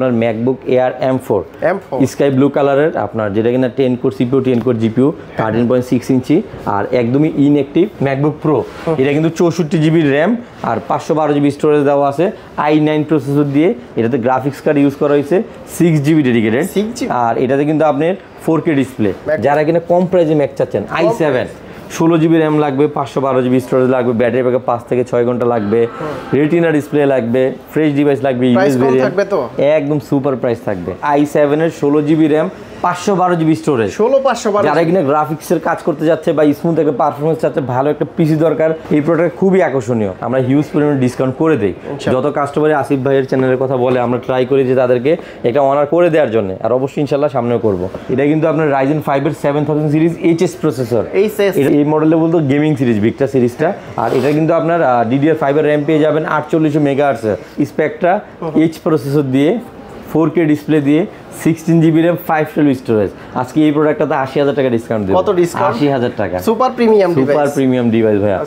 আপনার MacBook air M4 sky blue কালারের আপনার যেটা কিনা 10 কোর সিপিইউ 10 কোর জিপিইউ 13.6 ইঞ্চি আর একদমই ইনঅ্যাক্টিভ ম্যাকবুক প্রো। এটা কিন্তু 64 জিবি র্যাম আর 512 জিবি স্টোরেজ দেওয়া আছে i9 প্রসেসর দিয়ে। এটাতে গ্রাফিক্স কার্ড ইউজ করা হয়েছে 6 জিবি ডেডিকেটেড আর এটাতে কিন্তু আপনার 4K ডিসপ্লে। যারা কিনা কম প্রাইসে ম্যাক চাচ্ছেন i7 16 জিবি র্যাম লাগবে, 512 জিবি স্টোরেজ লাগবে, ব্যাটারি ব্যাকআপ 5 থেকে 6 ঘন্টা লাগবে, রেটিনা ডিসপ্লে লাগবে, ফ্রেশ ডিভাইস লাগবে, ইউএসবি ভেরিয়েন্ট, একদম সুপার প্রাইস থাকবে। i7 এর 16 জিবি র্যাম 512 জিবি স্টোরেজ, 16 যারা কিনা গ্রাফিক্সের কাজ করতে যাচ্ছে বা স্মুথ একটা পারফরমেন্স চাচ্ছে, ভালো একটা পিসি দরকার, এই প্রোডাক্ট খুবই আকর্ষণীয়। আমরা হিউজ পরিমাণে ডিসকাউন্ট করে দেই। যত কাস্টমার আসিফ ভাইয়ের চ্যানেলের কথা বলে আমরা ট্রাই করি যে তাদেরকে একটা অনার করে দেওয়ার জন্য, আর অবশ্যই ইনশাল্লাহ সামনেও করব। এটা কিন্তু আপনার Ryzen 5 এর 7000 সিরিজ HS প্রসেসর, এই মডেলে বলতো গেমিং সিরিজ ভিক্টা সিরিজটা। আর এটা কিন্তু আপনার DDR5 এর র্যাম পেয়ে যাবেন 4800 মেগাহার্টজ স্পেকট্রা H প্রসেসর দিয়ে, 4K ডিসপ্লে দিয়ে, 16 জিবি র্যাম 512 স্টোরেজ। আজকে এই প্রোডাক্টটাতে 80,000 টাকা ডিসকাউন্ট দেব। কত ডিসকাউন্ট? 80,000 টাকা। সুপার প্রিমিয়াম ডিভাইস ভাইয়া।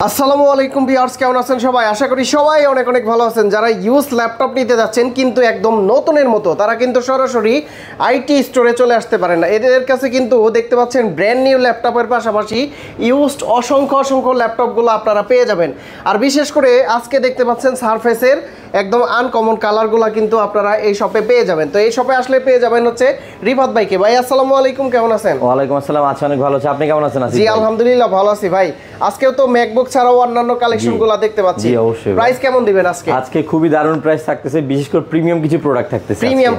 আসসালামু আলাইকুম ভিউয়ার্স, কেমন আছেন সবাই? আশা করি সবাই অনেক অনেক ভালো আছেন। যারা ইউজ ল্যাপটপ নিতে যাচ্ছেন কিন্তু একদম নতুনের মতো, তারা কিন্তু সরাসরি আইটি স্টোরে চলে আসতে পারেন না। এদের কাছে কিন্তু দেখতে পাচ্ছেন ব্র্যান্ড নিউ ল্যাপটপের পাশাপাশি ইউজড অসংখ্য ল্যাপটপগুলো আপনারা পেয়ে যাবেন। আর বিশেষ করে আজকে দেখতে পাচ্ছেন সারফেসের একদম আনকমন কালারগুলো কিন্তু আপনারা এই শপে পেয়ে যাবেন। তো এই শপে আসলে পেয়ে যাবেন হচ্ছে রিফাত ভাইকে। ভাই আসসালামু আলাইকুম, কেমন আছেন? ওয়ালাইকুম আসসালাম, আছি অনেক ভালো আছি। আপনি কেমন আছেন? জি আলহামদুলিল্লাহ ভালো আছি ভাই। আজকেও তো ম্যাকবুক ছাড়াও অন্যান্য কালেকশনগুলো দেখতে পাচ্ছি। জি অবশ্যই। প্রাইস কেমন দিবেন আজকে? আজকে খুবই দারুণ প্রাইস থাকতেছে, বিশেষ করে প্রিমিয়াম কিছু প্রোডাক্ট থাকতেছে। Premium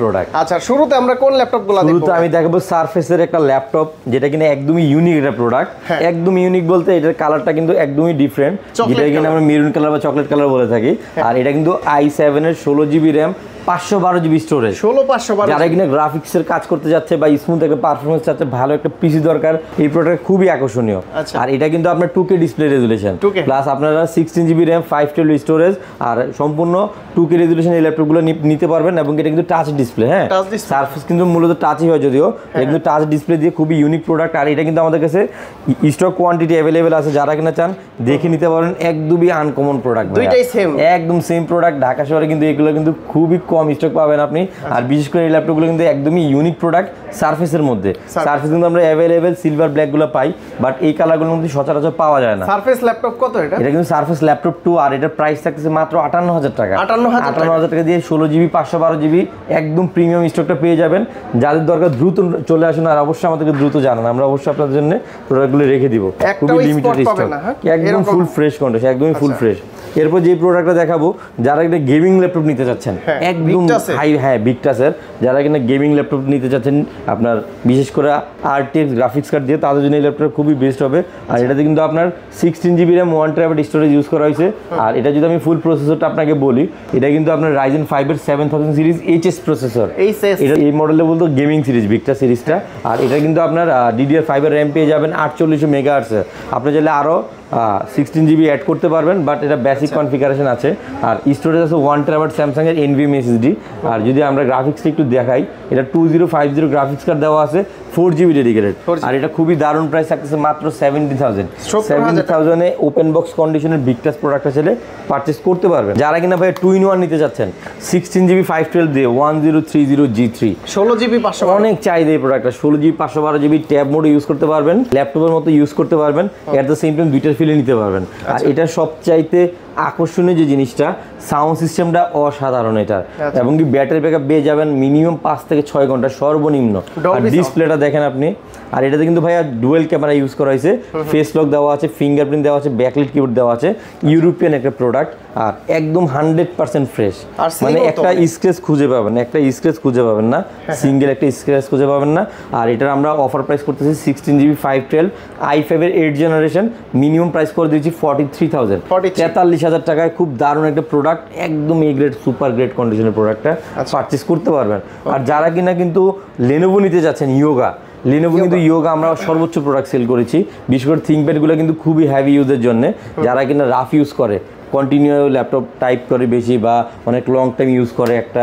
product. আচ্ছা, শুরুতে আমরা কোন ল্যাপটপগুলো দেখব? শুরুতে আমি দেখাবো সারফেসের একটা ল্যাপটপ, যেটা কিনা একদমই ইউনিক একটা প্রোডাক্ট। একদম ইউনিক বলতে এটার কালারটা কিন্তু একদমই ডিফারেন্ট, যেটা কিনা আমরা মেরুন কালার বা চকলেট কালার বলে থাকি। আর এটা কিন্তু i7 এর 16 জিবি র্যাম 512 জিবি স্টোরেজ, 512। যারা কিনা গ্রাফিক্সের কাজ করতে যাচ্ছে বা স্মুথ একটা পারফরমেন্স চাচ্ছে, ভালো একটা পিসি দরকার, এই প্রোডাক্ট খুবই আকর্ষণীয়। আর এটা কিন্তু আপনার 2K ডিসপ্লে রেজুলেশন প্লাস আপনারা 16 জিবি র্যাম 512 স্টোরেজ আর সম্পূর্ণ 2K রেজুলেশন এই ল্যাপটপগুলো নিতে পারবেন। এবং এটা কিন্তু টাচ ডিসপ্লে, হ্যাঁ সারফেস কিন্তু মূলত টাচই হয়, যদিও এটা কিন্তু টাচ ডিসপ্লে দিয়ে খুবই ইউনিক প্রোডাক্ট। আর এটা কিন্তু আমাদের কাছে স্টক কোয়ান্টিটি অ্যাভেলেবেল আছে, যারা কিনা চান দেখে নিতে পারেন। একদমই আনকমন প্রোডাক্ট, দুইটাই সেম, একদম সেম প্রোডাক্ট। ঢাকা শহরে কিন্তু এগুলো কিন্তু খুবই কম স্টক পাবেন আপনি। আর বিশেষ করে এই ল্যাপটপগুলো কিন্তু একদমই ইউনিক প্রোডাক্ট সারফেসের মধ্যে। সারফেস কিন্তু আমরা অ্যাভেলেবেল সিলভার ব্ল্যাক গুলো পাই, বাট এই কালারগুলোর মধ্যে সচরাচর পাওয়া যায় না। সারফেস ল্যাপটপ কত এটা? এটা কিন্তু সারফেস ল্যাপটপ 2 আর এটার প্রাইস থাকতেছে মাত্র 58,000 টাকা। 58,000 টাকা দিয়ে 16 জিবি 512 জিবি একদম প্রিমিয়াম স্টকটা পেয়ে যাবেন। যাদের দরকার দ্রুত চলে আসুন, আর অবশ্যই আমাদেরকে দ্রুত জানান, আমরা অবশ্যই আপনাদের জন্য প্রোডাক্টগুলো রেখে দিব। খুবই লিমিটেড স্টক, একদম ফুল ফ্রেশ কন্ডিশন, একদমই ফুল ফ্রেশ। এরপর যে প্রোডাক্টটা দেখাবো, যারা একটা গেমিং ল্যাপটপ নিতে চাচ্ছেন, একদম হাই, হ্যাঁ ভিক্টাসের, যারা কিনা গেমিং ল্যাপটপ নিতে চাচ্ছেন আপনার বিশেষ করে RTX গ্রাফিক্স কার্ড দিয়ে, তাদের জন্য এই ল্যাপটপ খুবই বেস্ট হবে। আর এটাতে কিন্তু আপনার 16 GB RAM 1 terabyte storage use করা হয়েছে। আর এটা যদি আমি ফুল প্রসেসরটা আপনাকে বলি, এটা কিন্তু আপনার Ryzen 5 এর 7000 সিরিজ HS প্রসেসর, এটা এই মডেলে বলতো গেমিং সিরিজ ভিক্টা সিরিজটা। আর এটা কিন্তু আপনার DDR5 এর র্যাম পেয়ে যাবেন 4800 মেগাহার্টজ। আপনি চাইলে আরও 16 জিবি অ্যাড করতে পারবেন, বাট এটা বেসিক কনফিগারেশন আছে। আর স্টোরেজ আছে 1 টেরাবাইট স্যামসাং এর NVMe SSD। আর যদি আমরা গ্রাফিক্সটা একটু দেখাই, এটা 2050 গ্রাফিক্স কার্ড দেওয়া আছে, 4 জিবি ডেডিকেটেড। আর এটা খুবই দারুণ প্রাইস থাকতেছে মাত্র 70,000 এ ওপেন বক্স কন্ডিশনের ভিক্টাস প্রোডাক্ট চাইলে পারচেস করতে পারবেন। যারা কিনা ভাই 2-in-1 নিতে চাচ্ছেন 16 জিবি 512 দিয়ে 1030G3, 16 জিবি 512, অনেক চাহিদা এই প্রোডাক্টটা। 16 জিবি 512 জিবি ট্যাব মোডে ইউজ করতে পারবেন, ল্যাপটপের মতো ইউজ করতে পারবেন, এট দ্য সেম টাইম দুইটার ফিলে নিতে পারবেন। আর এটা সবচাইতে আকর্ষণীয় যে জিনিসটা, সাউন্ড সিস্টেমটা অসাধারণ এটার, এবং কি ব্যাটারি ব্যাকআপ পেয়ে যাবেন মিনিমাম 5 থেকে 6 ঘন্টা সর্বনিম্ন। আর ডিসপ্লেটা দেখেন আপনি। আর এটাতে কিন্তু ভাইয়া ডুয়েল ক্যামেরা ইউজ করা হয়েছে, ফেস লক দেওয়া আছে, ফিঙ্গারপ্রিন্ট দেওয়া আছে, ব্যাকলাইট কিবোর্ড দেওয়া আছে, ইউরোপিয়ান একটা প্রোডাক্ট। আর একদম 100% ফ্রেশ, মানে একটা স্ক্র্যাচ খুঁজে পাবেন না, সিঙ্গেল একটা স্ক্র্যাচ খুঁজে পাবেন না। আর এটার আমরা অফার প্রাইস করতেছি 16 জিবি 512 i5 এর 8 জেনারেশন, মিনিমাম প্রাইস করে দিয়েছি 43,000, 43,000 টাকায়। খুব দারুণ একটা প্রোডাক্ট, একদম এ গ্রেড সুপার গ্রেড কন্ডিশনের প্রোডাক্টটা পারচেস করতে পারবেন। আর যারা কিনা কিন্তু লেনোভো নিতে যাচ্ছেন, লেনোভো কিন্তু ইয়োগা আমরা সর্বোচ্চ প্রোডাক্ট সেল করেছি। বিশেষ করে থিঙ্কপ্যাডগুলো কিন্তু খুবই হ্যাভি ইউজের জন্য, যারা কিনা রাফ ইউজ করে, কন্টিনিউ ল্যাপটপ টাইপ করে বেশি বা অনেক লং টাইম ইউজ করে একটা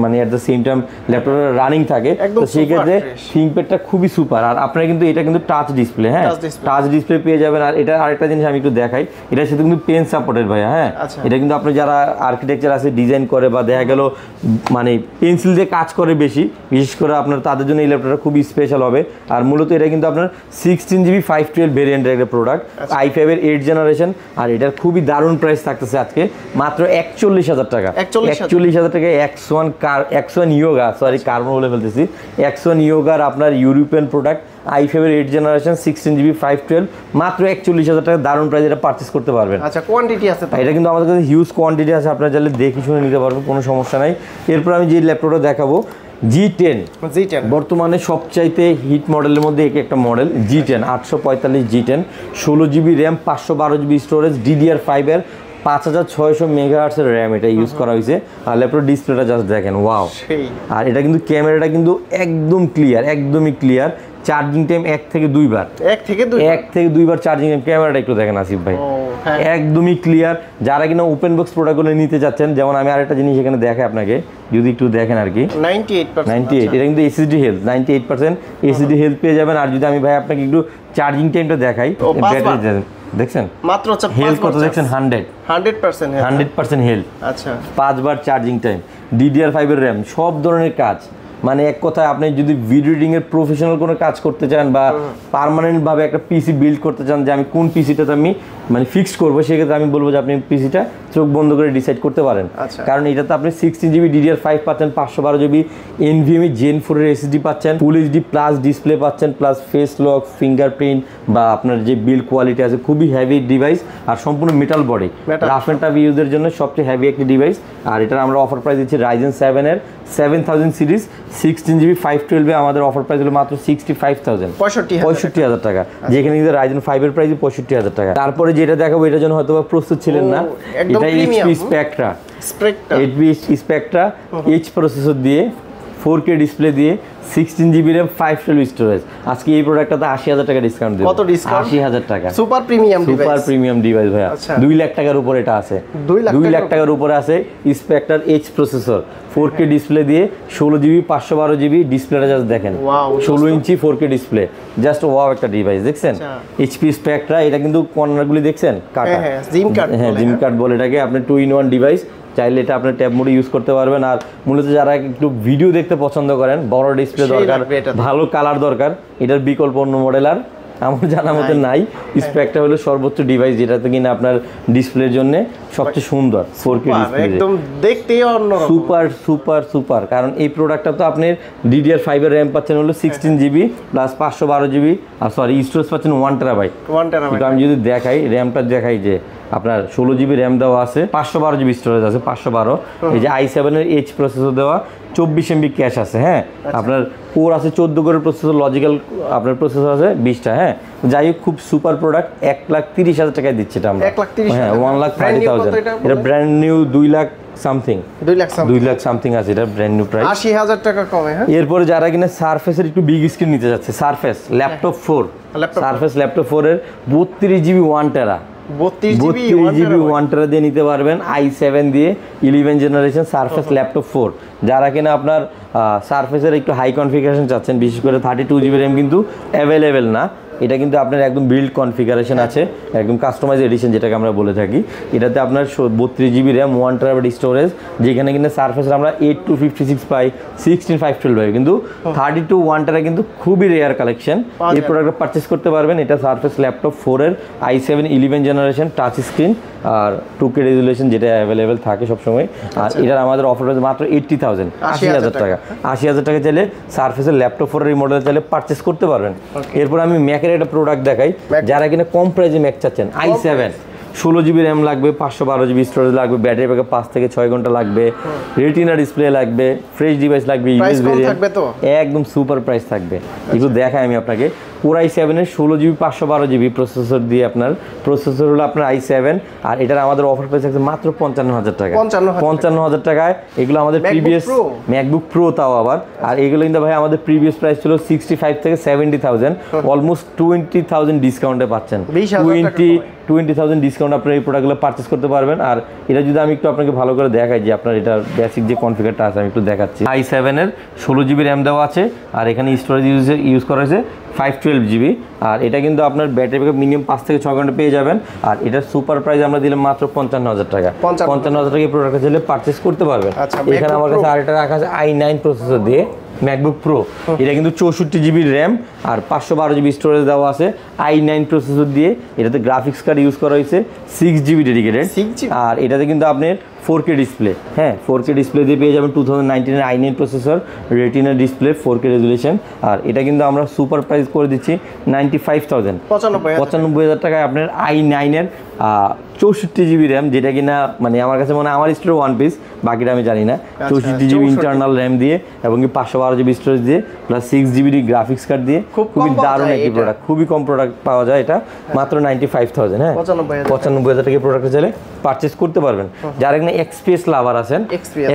মানে এট দ্য সেম টাইম ল্যাপটপটা রানিং থাকে, তো সেই ক্ষেত্রে থিংকপ্যাডটা খুবই সুপার। আর আপনারা কিন্তু এটা কিন্তু টাচ ডিসপ্লে, হ্যাঁ টাচ ডিসপ্লে পেয়ে যাবেন। আর এটা আরেকটা জিনিস আমি একটু দেখাই, এটার সাথে কিন্তু পেন সাপোর্টেড ভাইয়া, হ্যাঁ এটা কিন্তু আপনি যারা আর্কিটেকচার আছে ডিজাইন করে বা দেখা গেল মানে পেন্সিল দিয়ে কাজ করে বেশি, বিশেষ করে আপনার তাদের জন্য এই ল্যাপটপটা খুবই স্পেশাল হবে। আর মূলত এটা কিন্তু আপনার 16GB 512 ভেরিয়েন্টের একটা প্রোডাক্ট, i5 এর 8 জেনারেশন। আর এটার খুবই দারুণ প্রাইস থাকতেছে আজকে মাত্র 41,000 টাকা। 41,000 টাকা X1 ইয়োগা, সরি কার্বন বলে ফেলতেছি, X1 ইয়োগার আপনার ইউরোপিয়ান প্রোডাক্ট i5 এর 8 জেনারেশন 16GB 512 মাত্র 41,000 টাকা দারুণ প্রাইস, এটা পারচেজ করতে পারবেন। আচ্ছা কোয়ান্টিটি আছে তো? এটা কিন্তু আমাদের কাছে হিউজ কোয়ান্টিটি আছে, আপনারা চাইলে দেখে শুনে নিতে পারবেন, কোনো সমস্যা নাই। এরপর আমি যে ল্যাপটপটা দেখাবো G10 বর্তমানে সবচাইতে হিট মডেলের মধ্যে একটা model G10 845 G10 16GB RAM 512GB storage DDR5 এর 5600 মেগাহার্টজ এর র্যাম এটা ইউজ করা হয়েছে। আর ল্যাপটপ ডিসপ্লেটা জাস্ট দেখেন, ওয়াও। আর এটা কিন্তু ক্যামেরাটা কিন্তু একদম ক্লিয়ার, একদমই ক্লিয়ার। চার্জিং টাইম 1 থেকে 2 বার, 1 থেকে 2 বার চার্জিং টাইম। ক্যামেরাটা একটু দেখেন আসিফ ভাই, একদমই ক্লিয়ার। যারা কিনা ওপেন বক্স প্রোডাক্টগুলো নিতে চাচ্ছেন, যেমন আমি আরেকটা জিনিস এখানে দেখাই আপনাকে, যদি একটু দেখেন আর কি 98 এটা কিন্তু এসএসডি হেলথ 98% এসএসডি হেলথ পেয়ে যাবেন। আর যদি আমি ভাই আপনাকে একটু চার্জিং টাইমটা দেখাই, ব্যাটারি দেখছেন মাত্র হেলথ কত দেখছেন, 100% হেলথ। আচ্ছা 5 বার চার্জিং টাইম, DDR5 এর র্যাম, সব ধরনের কাজ। মানে এক কথায় আপনি যদি ভিডিও এডিটিং এর প্রফেশনাল কোনো কাজ করতে চান বা পার্মানেন্ট ভাবে একটা পিসি বিল্ড করতে চান যে আমি কোন পিসিটাতে আমি মানে ফিক্সড করবো, সেক্ষেত্রে আমি বলবো যে আপনি পিসিটা চোখ বন্ধ করে ডিসাইড করতে পারেন। কারণ এটাতে আপনি 16GB DDR5 পাচ্ছেন, 512GB NVMe Gen 4 এর SSD পাচ্ছেন, ফুল এইচডি প্লাস ডিসপ্লে পাচ্ছেন, প্লাস ফেস লক, ফিঙ্গারপ্রিন্ট বা আপনার যে বিল্ড কোয়ালিটি আছে, খুবই হেভি ডিভাইস। আর সম্পূর্ণ metal body, rough and tough ইউজের জন্য সবচেয়ে হেভি একটি ডিভাইস। আর এটার আমরা অফার প্রাইস দিচ্ছি Ryzen 7 এর 7000 সিরিজ 16GB 512 এ আমাদের অফার প্রাইস হলো মাত্র 65,000 টাকা, যেখানে কিন্তু Ryzen 5 এর প্রাইস 65,000 টাকা। তারপরে যেটা দেখাবো এটার জন্য হয়তো প্রস্তুত ছিলেন না, এটা HP Spectra H প্রসেসর দিয়ে 4K ডিসপ্লে দিয়ে 16GB RAM 512 স্টোরেজ। আজকে এই প্রোডাক্টটাতে 80,000 টাকা ডিসকাউন্ট দেব। কত ডিসকাউন্ট? 80,000 টাকা। সুপার প্রিমিয়াম ডিভাইস ভাইয়া। 2 লাখ টাকার উপরে এটা আছে, 2 লাখ টাকার উপরে আছে। Spectra H processor 4K display দিয়ে 16GB 512GB ডিসপ্লেটা জাস্ট দেখেন, 16 ইঞ্চি 4K ডিসপ্লে, জাস্ট ওয়াও একটা ডিভাইস দেখছেন। HP Spectra, এটা কিন্তু কর্নারগুলি দেখছেন কাটা, জিম কাট বলে এটাকে। আপনি 2-in-1 ডিভাইস, চাইলে এটা আপনার ট্যাব মোডে ইউজ করতে পারবেন। আর মূলত যারা একটু ভিডিও দেখতে পছন্দ করেন, বড় ডিসপ্লে দরকার, ভালো কালার দরকার, এটার বিকল্প অন্য মডেল আর আমার জানা মতে নাই। Spectra হলো সর্বোচ্চ ডিভাইস যেটাতে কিনা আপনার ডিসপ্লের জন্য সবচেয়ে সুন্দর 4K ডিসপ্লে, একদম দেখতেই অন্যরকম, সুপার। কারণ এই প্রোডাক্টটা তো আপনি DDR5 এর RAM পাচ্ছেন হলো 16GB প্লাস 512GB, আর সরি স্টোরেজ পাচ্ছেন 1TB। কিন্তু আমি যদি দেখাই র্যামটা দেখাই যে আপনার 16GB র্যাম দেওয়া আছে, 512GB স্টোরেজ আছে, 512। এই যে i7 এর H প্রসেসর দেওয়া, 24MB ক্যাশ আছে, হ্যাঁ আপনার কোর আছে 14 কোরের প্রসেসর, লজিক্যাল আপনার প্রসেসর আছে 20টা। হ্যাঁ যাই হোক, খুব সুপার প্রোডাক্ট। 1,30,000 টাকায় দিচ্ছে এটা আমরা, হ্যাঁ 1,30,000। এটা ব্র্যান্ড নিউ 2 লাখ সামথিং আছে, এটা ব্র্যান্ড নিউ প্রাইস 80,000 টাকা কমে। হ্যাঁ এরপরে যারা কিনা সারফেসের একটু বিগ স্ক্রিন নিতে যাচ্ছে, সারফেস ল্যাপটপ 4 এর 32GB 1TB 1TB দিয়ে নিতে পারবেন, i7 দিয়ে 11 জেনারেশন সারফেস ল্যাপটপ 4। যারা কিনা আপনার সারফেসের একটু হাই কনফিগারেশন চাচ্ছেন, বিশেষ করে 32GB র্যাম কিন্তু অ্যাভেলেবেল না, এটা কিন্তু আপনার একদম বিল্ড কনফিগারেশন আছে, একদম কাস্টমাইজ এডিশন যেটাকে আমরা বলে থাকি। এটাতে আপনার 32GB র্যাম 1TB স্টোরেজ, যেখানে কিন্তু সারফেসের আমরা 8256 পাই, 16512 পাই, কিন্তু 32 1TB কিন্তু খুবই রেয়ার কালেকশন। এই প্রোডাক্টটা পারচেস করতে পারবেন। এটা সারফেস ল্যাপটপ 4 এর i7 11 জেনারেশন টাচ স্ক্রিন আর 2K রেজুলেশন, যেটা অ্যাভেলেবেল থাকে সবসময়। আর এটার আমাদের অফার রয়েছে মাত্র 80,000 টাকা। 80,000 টাকা চাইলে সারফেসের ল্যাপটপ 4 এর এই মডেল চাইলে পারচেস করতে পারবেন। এরপর আমি ম্যাকের একটা প্রোডাক্ট দেখাই, যারা কিনা কম প্রাইসে ম্যাক চাচ্ছেন, i7 16GB র্যাম লাগবে, 512GB স্টোরেজ লাগবে, ব্যাটারি ব্যাকআপ 5 থেকে 6 ঘন্টা লাগবে, রেটিনা ডিসপ্লে লাগবে, ফ্রেশ ডিভাইস লাগবে, ইউএস ভেরিয়েন্ট, একদম সুপার প্রাইস থাকবে। একটু দেখাই আমি আপনাকে, Core i7 এর 16GB 512GB প্রসেসর দিয়ে আপনার প্রসেসর হলো আপনার i7 আর এটার আমাদের অফার প্রাইস আছে মাত্র 55000 টাকা 55000 টাকায় এগুলো আমাদের প্রিভিয়াস MacBook Pro তাও আবার আর এগুলো কিন্তু ভাই আমাদের প্রিভিয়াস প্রাইস ছিল 65 থেকে 70000 অলমোস্ট 20000 ডিসকাউন্টে পাচ্ছেন 20,000 ডিসকাউন্ট আপনার এই প্রোডাক্টগুলো পারচেজ করতে পারবেন আর এটা যদি আমি একটু আপনাকে ভালো করে দেখাই যে আপনার এটা বেসিক যে কনফিগারটা আছে আমি একটু দেখাচ্ছি i7 এর 16GB RAM দেওয়া আছে আর এখানে স্টোরেজ ইউজ করা হয়েছে 512GB আর এটা কিন্তু আপনার ব্যাটারি ব্যাকআপ মিনিমাম 5 থেকে 6 ঘন্টা পেয়ে যাবেন আর এটা সুপার প্রাইস আমরা দিলাম মাত্র 55000 টাকা 55000 টাকা এই প্রোডাক্টটা চাইলে পারচেজ করতে পারবেন এখানে আমার কাছে আরেকটা রাখা আছে i9 প্রসেসর দিয়ে MacBook Pro এটা কিন্তু 64GB RAM আর 512GB স্টোরেজ দেওয়া আছে i9 প্রসেসর দিয়ে এটাতে গ্রাফিক্স কার্ড ইউজ করা হয়েছে 6GB ডেডিকেটেড আর এটাতে কিন্তু আপনি 4K ডিসপ্লে হ্যাঁ 4K ডিসপ্লে দিয়ে পেয়ে যাবেন 2019 এর i9 processor retina display 4K resolution আর এটা কিন্তু আমরা সুপার প্রাইস করে দিচ্ছি 95000 টাকায় আপনার i9 এর 64GB RAM যেটা কিনা মানে আমার কাছে মনে হয় আমার স্টোরে ওয়ান পিস বাকিটা আমি জানি না 64GB ইন্টারনাল RAM দিয়ে এবং কি 512GB স্টোরেজ দিয়ে প্লাস 6GB গ্রাফিক্স কার্ড দিয়ে খুবই দারুণ একটি প্রোডাক্ট খুবই কম প্রোডাক্ট পাওয়া যায় এটা মাত্র 95000 হ্যাঁ 95000 টাকা প্রোডাক্ট চাইলে পারচেজ করতে পারবেন যারা কিনা XPS লাভার আছেন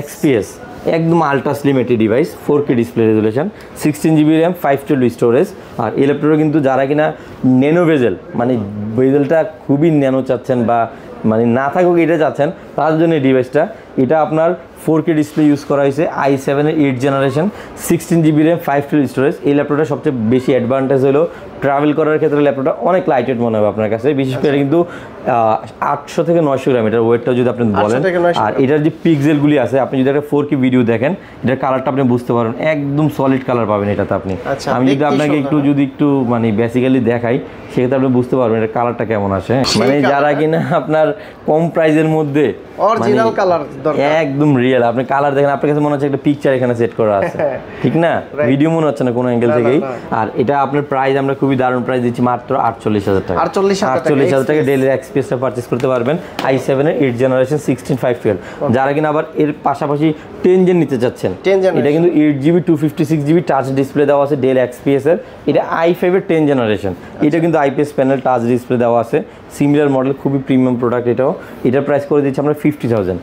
XPS একদম আলট্রা স্লিম একটি device 4K display resolution 16GB RAM 512 storage আর এই ল্যাপটপে কিন্তু যারা কিনা ন্যানো বেজেল মানে বেজেলটা খুবই ন্যানো চাচ্ছেন বা মানে না থাকুক এটা চাচ্ছেন তার জন্য এই ডিভাইসটা এটা আপনার 4K ডিসপ্লে ইউজ করা হয়েছে i7 এর 8th generation 16GB RAM 512 storage এই ল্যাপটপটা সবচেয়ে বেশি অ্যাডভান্টেজ হলো ট্রাভেল করার ক্ষেত্রে ল্যাপটপটা অনেক লাইটওয়েট মনে হবে আপনার কাছে বিশেষ করে কিন্তু 800 থেকে 900 গ্রাম এটার ওয়েটটা যদি আপনি বলেন আর এটার যে পিক্সেলগুলি আছে আপনি যদি একটা 4K ভিডিও দেখেন এটার কালারটা আপনি বুঝতে পারবেন একদম সলিড কালার পাবেন এটাতে আপনি আমি যদি আপনাকে একটু মানে বেসিক্যালি দেখাই সেক্ষেত্রে আপনি বুঝতে পারবেন এটার কালারটা কেমন আসে মানে যারা কিনা আপনার কম প্রাইসের মধ্যে অরিজিনাল কালার দরকার একদম রিয়েল আপনি কালার দেখেন আপনার কাছে মনে হচ্ছে একটা পিকচার এখানে সেট করা আছে ঠিক না ভিডিও মনে হচ্ছে না কোনো অ্যাঙ্গেল থেকেই আর এটা আপনার প্রাইস আমরা খুবই দারুণ প্রাইস দিচ্ছি মাত্র 48000 টাকা 48000 টাকা ডেল এক্সপ্রেসটা পারচেজ করতে পারবেন i7 এর 8th জেনারেশন 16512 যারা কিনা আবার এর পাশাপাশি 10 জেন নিতে চাচ্ছেন এটা কিন্তু 8GB 256GB টাচ ডিসপ্লে দেওয়া আছে ডেল XPS এর এটা i5 এর 10 জেনারেশন এটা কিন্তু IPS প্যানেল টাচ ডিসপ্লে দেওয়া আছে সিমিলার মডেল খুবই প্রিমিয়াম প্রোডাক্ট এটার প্রাইস করে দিচ্ছি আমরা 50000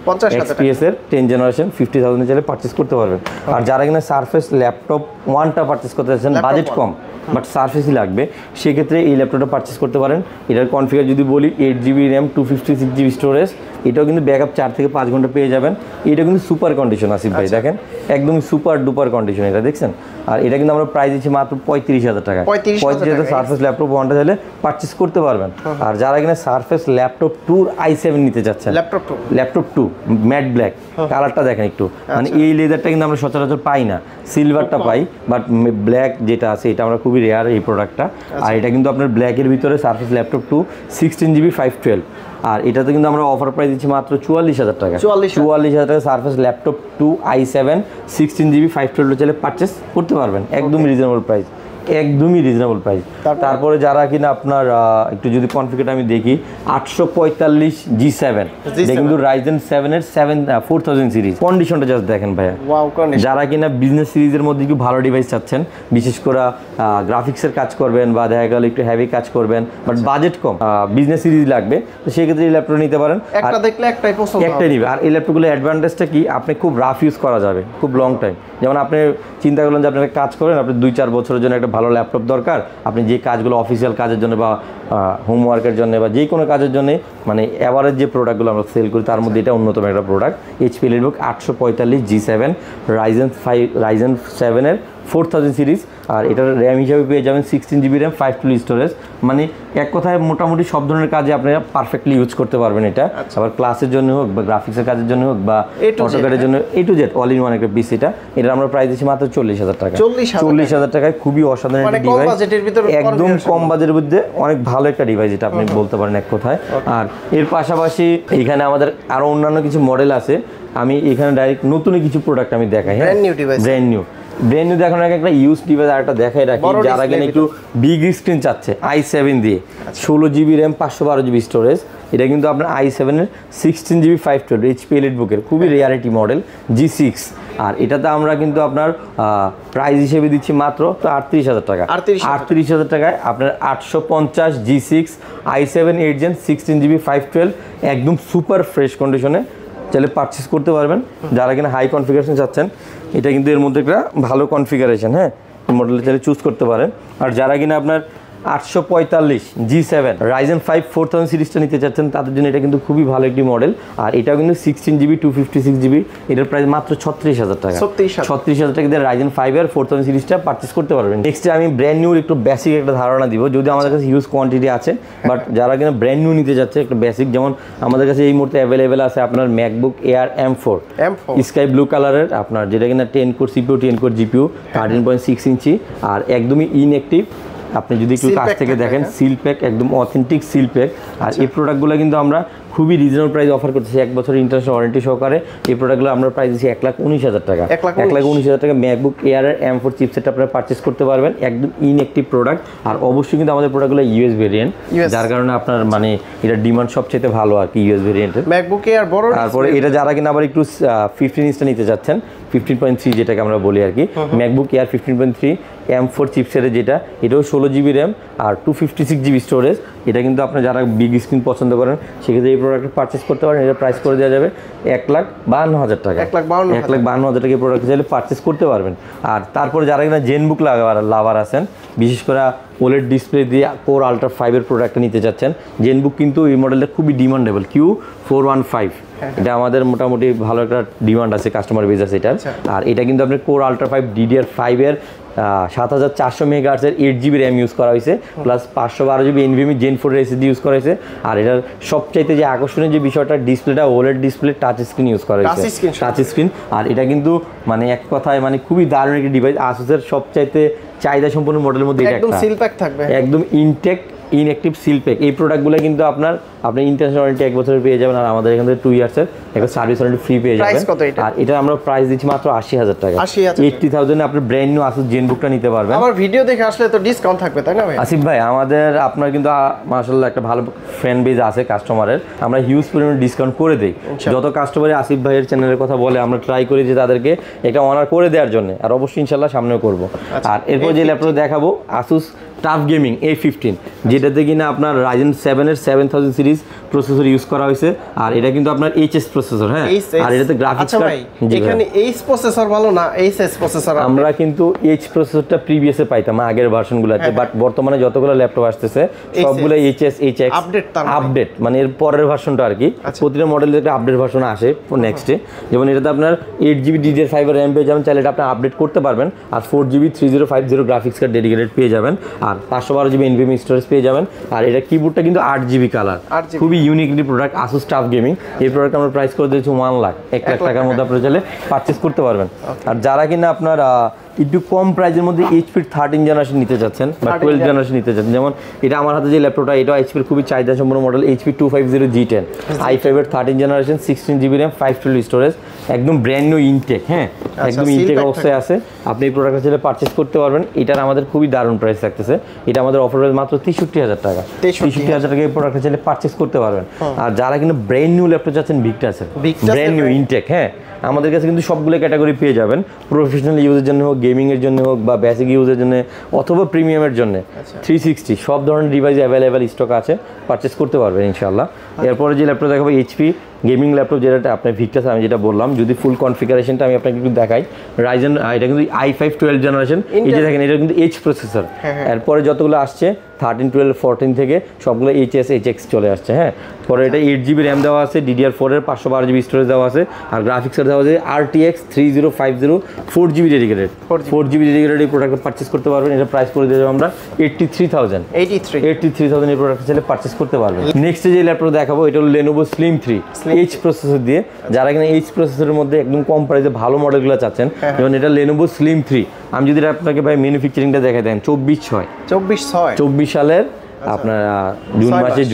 XPS এর 10 জেনারেশন 50000 এ চাইলে পারচেজ করতে পারবেন আর যারা কিনা সারফেস ল্যাপটপ 1টা পারচেজ করতে চাচ্ছেন বাজেট কম বাট সারফেসই লাগবে সেক্ষেত্রে এই ল্যাপটপটা পারচেজ করতে পারেন এটার কনফিগার যদি বলি 8GB RAM 256GB স্টোরেজ এটাও কিন্তু ব্যাকআপ 4 থেকে 5 ঘন্টা পেয়ে যাবেন এটা কিন্তু সুপার কন্ডিশন আসিফ ভাই দেখেন একদম সুপার ডুপার কন্ডিশন এটা দেখছেন আর এটা কিন্তু আমরা প্রাইস দিচ্ছি মাত্র 35000 টাকা 35000 সারফেস ল্যাপটপ 1টা চাইলে পারচেজ করতে পারবেন আর যারা কিনা সারফেস ল্যাপটপ 2 i7 নিতে যাচ্ছেন ল্যাপটপ 2 ম্যাট ব্ল্যাক কালারটা দেখেন একটু মানে এই লেদারটা কিন্তু আমরা সচরাচর পাই না সিলভারটা পাই বাট ব্ল্যাক যেটা আছে এটা আমরা খুবই রেয়ার এই প্রোডাক্টটা আর এটা কিন্তু আপনার ব্ল্যাকের ভিতরে সারফেস ল্যাপটপ 2 16GB 512 আর এটাতে কিন্তু আমরা অফার প্রাইস দিচ্ছি মাত্র 44000 টাকা 44000 টাকা সারফেস ল্যাপটপ 2 i7 16GB 512 চাইলে পারচেজ করতে পারবেন একদম রিজনেবল প্রাইস একদমই রিজনেবল প্রাইস তারপরে যারা কিনা আপনার একটু যদি কনফিগারটা আমি দেখি 845 G7 এটা কিন্তু Ryzen 7 এর 4000 সিরিজ কন্ডিশনটা জাস্ট দেখেন ভাইয়া যারা কিনা বিজনেস সিরিজের মধ্যে একটু ভালো ডিভাইস চাচ্ছেন বিশেষ করে গ্রাফিক্সের কাজ করবেন বা দেখা গেল একটু হেভি কাজ করবেন but budget com business series লাগবে তো সেই ক্ষেত্রে এই ল্যাপটপ নিতে পারেন একটা দেখলে একটাই পছন্দ একটাই নিবে আর এই ল্যাপটপগুলো অ্যাডভান্টেজটা কি আপনি খুব রাফ ইউজ করা যাবে খুব লং টাইম যেমন আপনি চিন্তা করলেন যে আপনি কাজ করেন আপনি 2-4 বছরের জন্য একটা ভালো ল্যাপটপ দরকার আপনি যে কাজগুলো অফিসিয়াল কাজের জন্য বা হোমওয়ার্কের জন্য বা যে কোনো কাজের জন্য মানে অ্যাভারেজ যে প্রোডাক্টগুলো আমরা সেল করি তার মধ্যে এটা অন্যতম একটা product HP EliteBook 845 G7 Ryzen 7 এর 4000 সিরিজ আর এটার র্যাম হিসাবে পেয়ে যাবেন 16GB RAM 512 স্টোরেজ মানে এক কথায় মোটামুটি সব ধরনের কাজে আপনারা পারফেক্টলি ইউজ করতে পারবেন এটা আবার ক্লাসের জন্য হোক বা গ্রাফিক্সের কাজের জন্য হোক বা অটোক্যাডের জন্য A to Z all in one একটা পিস এটা আমরা প্রাইস দিচ্ছি মাত্র 40000 টাকা 40000 টাকায় খুবই অসাধারণ একটা ডিভাইস একদম কম বাজেটের মধ্যে অনেক ভালো একটা ডিভাইস এটা আপনি বলতে পারেন এক কথায় আর এর পাশাপাশি এখানে আমাদের আরো অন্যান্য কিছু মডেল আছে আমি এখানে ডাইরেক্ট নতুন কিছু প্রোডাক্ট আমি দেখাই হ্যাঁ ব্র্যান্ড নিউ দেখানোর আগে একটা ইউজ ডিভাইস আর একটা দেখাই রাখি যারা কিনা একটু বিগ স্ক্রিন চাচ্ছে i7 দিয়ে 16GB RAM 512GB স্টোরেজ এটা কিন্তু আপনার i7 এর 16GB 512 HP EliteBook এর খুবই রেয়ারিটি মডেল G6 আর এটাতে আমরা কিন্তু আপনার প্রাইস হিসেবে দিচ্ছি মাত্র তো 38,000 টাকা। 38,000 টাকায় আপনার 850 G6 i7 8 Gen 16GB 512 একদম সুপার ফ্রেশ কন্ডিশনে চাইলে পারচেস করতে পারবেন। যারা কিনা হাই কনফিগারেশন চাচ্ছেন, এটা কিন্তু এর মধ্যে একটা ভালো কনফিগারেশন, হ্যাঁ, মডেল চাইলে চুজ করতে পারেন। আর যারা কিনা আপনার 845 G7 Ryzen 5 4000 সিরিজটা নিতে চাচ্ছেন, তাদের জন্য এটা কিন্তু খুবই ভালো একটি মডেল। আর এটাও কিন্তু 16GB 256GB, এটার প্রাইস মাত্র 36,000 টাকা। 36,000 টাকা দিয়ে Ryzen 5 এর 4000 সিরিজটা পারচেস করতে পারবেন। নেক্সটে আমি ব্র্যান্ড নিউ একটু বেসিক একটা ধারণা দিব, যদি আমাদের কাছে হিউজ কোয়ান্টিটি আছে, বাট যারা কিনা ব্র্যান্ড নিউ নিতে যাচ্ছে একটা বেসিক, যেমন আমাদের কাছে এই মুহূর্তে অ্যাভেলেবেল আছে আপনার MacBook air M4 sky blue কালারের, আপনার যেটা কিনা 10 কোর CPU 10 কোর GPU 13.6 ইঞ্চি আর একদমই ইনঅ্যাক্টিভ। আপনি যদি একটু কাছ থেকে দেখেন, সিল প্যাক, একদম অথেন্টিক সিল প্যাক। আর এই প্রোডাক্টগুলো কিন্তু আমরা খুবই রিজনেবল প্রাইস অফার করতেছি, 1 বছর ইন্টারন্যাশনাল ওয়ারেন্টি সহকারে। এই প্রোডাক্টগুলো আমরা প্রাইস দিচ্ছি 1,19,000 টাকা। 1,19,000 টাকা ম্যাকবুক এয়ারের M4 চিপসেট আপনারা পারচেস করতে পারবেন, একদম ইনঅ্যাক্টিভ প্রোডাক্ট। আর অবশ্যই কিন্তু আমাদের প্রোডাক্টগুলো ইউএস ভেরিয়েন্ট, যার কারণে আপনার মানে এটা ডিমান্ড সবচেয়ে ভালো আর কি ইউএস ভেরিয়েন্টের ম্যাকবুক এয়ার বড়। তারপরে এটা যারা কিনা আবার একটু 15 ইঞ্চটা নিতে যাচ্ছেন, 15.3 যেটাকে আমরা বলি আর কি, ম্যাকবুক এয়ার 15.3 M4 চিপসেটের, যেটা এটাও 16GB র্যাম আর 256GB স্টোরেজ। এটা কিন্তু আপনি যারা বিগ স্ক্রিন পছন্দ করেন সেক্ষেত্রে এই প্রোডাক্টটা পারচেস করতে পারেন। এটা প্রাইস করে দেওয়া যাবে 1,52,000 টাকা। 1,52,000 টাকা প্রোডাক্ট চাইলে পারচেস করতে পারবেন। আর তারপরে যারা কিনা জেনবুক লাভার আছেন, বিশেষ করে ওলেড ডিসপ্লে দিয়ে কোর আল্ট্রা 5 এর প্রোডাক্টটা নিতে চাচ্ছেন, জেনবুক কিন্তু এই মডেলটা খুবই ডিমান্ডেবল, Q415। এটা আমাদের মোটামুটি ভালো একটা ডিমান্ড আছে, কাস্টমার বেস আছে এটার। আর এটা কিন্তু আপনার কোর আল্ট্রা 5 DDR5 এর 7400 মেগাহার্টজের 8GB র্যাম ইউজ করা হয়েছে, plus 512GB NVMe Gen 4 SSD use করা হয়েছে। আর এটার সবচাইতে যে আকর্ষণীয় যে বিষয়টা, ডিসপ্লেটা OLED display, touch screen use করা হয়েছে, টাচ স্ক্রিন। আর এটা কিন্তু মানে এক কথায় মানে খুবই দারুণ একটি ডিভাইস। আসুসের সবচাইতে চাহিদা সম্পন্ন মডেলের মধ্যে এটা একদম সিল প্যাক থাকবে, একদম ইনঅ্যাক্টিভ সিল প্যাক। এই প্রোডাক্টগুলো কিন্তু আপনি ইন্টারন্যাশনাল ওয়ারেন্টি 1 বছরের পেয়ে যাবেন, আর আমাদের এখান থেকে 2 ইয়ার্সের একটা সার্ভিস ওয়ারেন্টি ফ্রি পেয়ে যাবেন। আর এটা আমরা প্রাইস দিচ্ছি মাত্র 80,000 টাকা। 80,000 আপনি ব্র্যান্ড নিউ আসুস জেনবুকটা নিতে পারবেন। আমার ভিডিও দেখে আসলে তো ডিসকাউন্ট থাকবে, তাই না ভাই? আসিফ ভাই, আমাদের আপনার কিন্তু মাশাআল্লাহ একটা ভালো ফ্যান বেজ আছে কাস্টমারের, আমরা হিউজ পরিমাণে ডিসকাউন্ট করে দেই। যত কাস্টমার আসিফ ভাইয়ের চ্যানেলের কথা বলে, আমরা ট্রাই করি যে তাদেরকে একটা অনার করে দেওয়ার জন্য, আর অবশ্যই ইনশাআল্লাহ সামনেও করব। আর এরপর যে ল্যাপটপ দেখাবো, আসুস টাফ গেমিং A15, যেটাতে কিনা আপনার Ryzen 7 এর 7000 সিরিজ প্রসেসর ইউজ করা হয়েছে। আর এটা কিন্তু আপনার HS প্রসেসর, হ্যাঁ। আর এটাতে গ্রাফিক্স কার্ড, এখানে H প্রসেসর ভালো না, HS প্রসেসর। আমরা কিন্তু H প্রসেসরটা প্রিভিয়াসে পাইতাম আগের ভার্সনগুলোতে, বাট বর্তমানে যতগুলো ল্যাপটপ আসতেছে সবগুলো HS HX আপডেট, মানে এর পরের ভার্সনটা আর কি। প্রতিটা মডেলের একটা আপডেট ভার্সন আসে নেক্সটে। যেমন এটাতে আপনার 8GB DDR5 র্যাম পেয়ে যাবেন, চাইলে এটা আপনি আপডেট করতে পারবেন। আর 4GB 3050 গ্রাফিক্স কার্ড ডেডিকেটেড পেয়ে যাবেন, আর 512GB NVMe স্টোরেজ পেয়ে যাবেন। আর এটা কিবোর্ডটা কিন্তু 8GB কালার, খুবই uniquely product Asus tough gaming. এই প্রোডাক্ট আমরা প্রাইস করে দিয়েছি 1 লাখ, 1 লাখ টাকার মধ্যে আপনি চাইলে পারচেস করতে পারবেন। আর যারা কিনা আপনার একটু কম প্রাইসের মধ্যে HP 13 জেনারেশন নিতে চাচ্ছেন বা 12 জেনারেশন নিতে চাচ্ছেন, যেমন এটা আমার হাতে যে ল্যাপটপটা, এটা HP খুবই চাহিদা সম্পন্ন মডেল, HP 250 G10 i5 এর 13 জেনারেশন 16GB র্যাম 512 স্টোরেজ, একদম ব্র্যান্ড নিউ ইনটেক, হ্যাঁ, একদম ইনটেক অবস্থায় আছে। আপনি এই প্রোডাক্টটা চাইলে পারচেস করতে পারবেন। এটার আমাদের খুবই দারুণ প্রাইস থাকতেছে, এটা আমাদের অফার প্রাইস মাত্র 63,000 টাকা। 63,000 টাকা এই প্রোডাক্টটা চাইলে পারচেস করতে পারবেন। আর যারা কিন্তু ব্র্যান্ড নিউ ল্যাপটপ চাচ্ছেন, ভিক্টাসের ব্র্যান্ড নিউ ইনটেক, হ্যাঁ, আমাদের কাছে কিন্তু সবগুলো ক্যাটাগরি পেয়ে যাবেন, প্রফেশনাল ইউজের জন্য হোক, গেমিং এর জন্য হোক, বা বেসিক ইউজের জন্য অথবা প্রিমিয়ামের জন্য 360 সব ধরনের ডিভাইস অ্যাভেলেবেল স্টক আছে, পারচেস করতে পারবেন ইনশাআল্লাহ। এরপরে যে ল্যাপটপ দেখাবো HP গেমিং ল্যাপটপ, যেটা আপনার ভিক্টাস, আমি যেটা বললাম, যদি ফুল কনফিগারেশনটা আমি আপনাকে একটু দেখাই, রাইজেন এটা কিন্তু i5 12 জেনারেশন, এই যে দেখেন এটা কিন্তু H প্রসেসর। এরপরে যতগুলো আসছে 13, 12, 14 থেকে সবগুলো HS HX চলে আসছে, হ্যাঁ। পরে এটা 8GB র্যাম দেওয়া আছে, DDR4 এর 512GB স্টোরেজ দেওয়া আছে, আর গ্রাফিক্সের দেওয়া আছে RTX 3050 4GB dedicated, 4GB dedicated. এই প্রোডাক্ট পারচেস করতে পারবেন। এটা প্রাইস করে দিয়ে আমরা 83,000 এই প্রোডাক্ট চাইলে পারচেস করতে পারবেন। নেক্সট যে ল্যাপটপ দেখাবো, এটা হলো Lenovo Slim 3 H প্রসেসর দিয়ে। যারা কিনা H প্রসেসরের মধ্যে একদম কম প্রাইসে ভালো মডেলগুলো চাচ্ছেন, যেমন এটা Lenovo Slim 3, আমি যদি আপনাকে ভাই ম্যানুফ্যাকচারিংটা দেখাই দেন, 24/6 সালের আপনার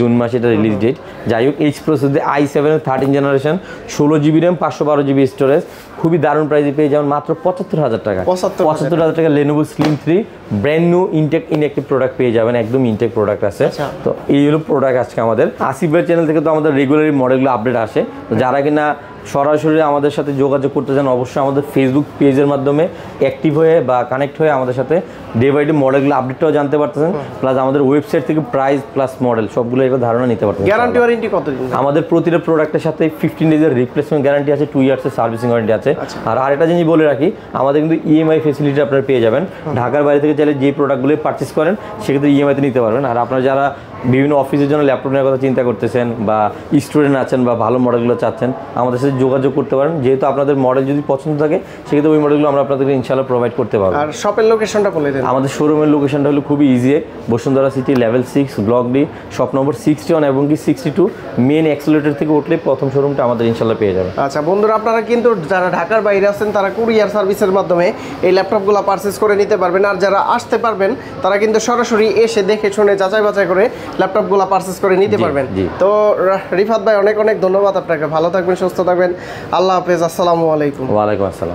জুন মাসে এটা রিলিজ ডেট। যাই হোক, H processor i7 13 generation 16GB RAM 512GB storage, খুবই দারুণ প্রাইসে পেয়ে যাবেন মাত্র 75,000 টাকা। 75,000 টাকা Lenovo Slim 3 brand new intact product পেয়ে যাবেন, একদম ইনটেক প্রোডাক্ট আছে। তো এই হলো প্রোডাক্ট আজকে আমাদের আসিফের চ্যানেল থেকে। তো আমাদের রেগুলারই মডেলগুলো আপডেট আসে, তো যারা কিনা সরাসরি আমাদের সাথে যোগাযোগ করতে চান অবশ্যই আমাদের ফেসবুক পেজের মাধ্যমে অ্যাক্টিভ হয়ে বা কানেক্ট হয়ে আমাদের সাথে ডে বাই ডে মডেলগুলো আপডেটটাও জানতে পারতেছেন, প্লাস আমাদের ওয়েবসাইট থেকে প্রাইস প্লাস মডেল সবগুলো একটা ধারণা নিতে পারতেছেন। গ্যারান্টি ওয়ারেন্টি কতদিন? আমাদের প্রতিটা প্রোডাক্টের সাথে 15 ডেজের রিপ্লেসমেন্ট গ্যারান্টি আছে, 2 ইয়ার্সের সার্ভিসিং ওয়ারেন্টি আছে। আর আরেকটা জিনিস বলে রাখি, আমাদের কিন্তু ইএমআই ফেসিলিটি আপনারা পেয়ে যাবেন। ঢাকার বাইরে থেকে চাইলে যে প্রোডাক্টগুলো পারচেস করেন সেক্ষেত্রে ইএমআইতে নিতে পারবেন। আর আপনারা যারা বিভিন্ন অফিসের জন্য ল্যাপটপ নেওয়ার কথা চিন্তা করতেছেন বা স্টুডেন্ট আছেন বা ভালো মডেলগুলো চাচ্ছেন, আমাদের সাথে যোগাযোগ করতে পারেন। যেহেতু আপনাদের মডেল যদি পছন্দ থাকে সেক্ষেত্রে ওই মডেলগুলো আমরা আপনাদেরকে ইনশাআল্লাহ প্রোভাইড করতে পারবো। আর শপের লোকেশনটা বলে দেন। আমাদের শোরুমের লোকেশনটা হলো খুবই easy, Bashundhara city level 6 block D shop number 61 এবং কি 62 মেন অ্যাক্সেলেটর থেকে উঠলে প্রথম শোরুমটা আমাদের ইনশাআল্লাহ পেয়ে যাবেন। আচ্ছা বন্ধুরা, আপনারা কিন্তু যারা ঢাকার বাইরে আছেন তারা কুরিয়ার সার্ভিসের মাধ্যমে এই ল্যাপটপগুলো পারচেস করে নিতে পারবেন। আর যারা আসতে পারবেন তারা কিন্তু সরাসরি এসে দেখে শুনে যাচাই বাছাই করে ল্যাপটপগুলো পারচেস করে নিতে পারবেন। তো রিফাত ভাই অনেক অনেক ধন্যবাদ আপনাকে, ভালো থাকবেন, সুস্থ থাকবেন, আল্লাহ হাফেজ, আসসালামু আলাইকুম। ওয়ালাইকুম আসসালাম।